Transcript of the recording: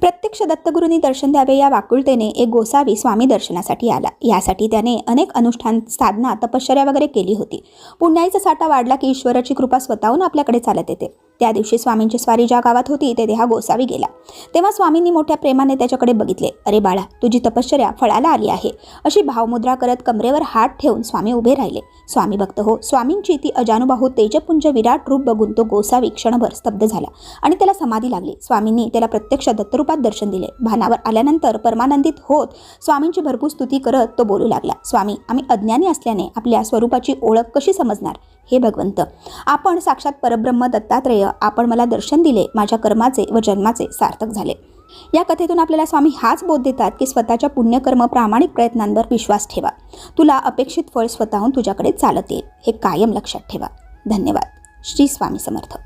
प्रत्यक्ष दत्तगुरूंनी दर्शन द्यावे या व्याकुळतेने एक गोसावी स्वामी दर्शनासाठी आला। यासाठी त्याने अनेक अनुष्ठान, साधना, तपश्चर्या वगैरे केली होती। पुण्याईचा साठा वाढला की ईश्वराची कृपा स्वतःहून आपल्याकडे चालत येते। त्या दिवशी स्वामींची स्वारी ज्या गावात होती तेथे हा गोसावी गेला। तेव्हा स्वामींनी मोठ्या प्रेमाने त्याच्याकडे बघितले। अरे बाळा, तुझी तपश्चर्या फळाला आली आहे, अशी भावमुद्रा करत कमरेवर हात ठेवून स्वामी उभे राहिले। स्वामी भक्त हो, स्वामींची ती अजानुबाहू तेजपुंज विराट रूप बघून तो गोसावी क्षणभर स्तब्ध झाला आणि त्याला समाधी लागली। स्वामींनी त्याला प्रत्यक्ष दत्तरूपात दर्शन दिले। भानावर आल्यानंतर परमानंदित होत स्वामींची भरपूर स्तुती करत तो बोलू लागला, स्वामी, आम्ही अज्ञानी असल्याने आपल्या स्वरूपाची ओळख कशी समजणार? हे भगवंत, आपण साक्षात परब्रह्म दत्तात्रेय, आपण मला दर्शन दिले, माझ्या कर्माचे व जन्माचे सार्थक झाले। या कथेतून आपल्याला स्वामी हाच बोध देतात की स्वतःच्या पुण्यकर्म, प्रामाणिक प्रयत्नांवर विश्वास ठेवा, तुला अपेक्षित फळ स्वतःहून तुझ्याकडे चालत येईल। हे कायम लक्षात ठेवा। धन्यवाद। श्री स्वामी समर्थ।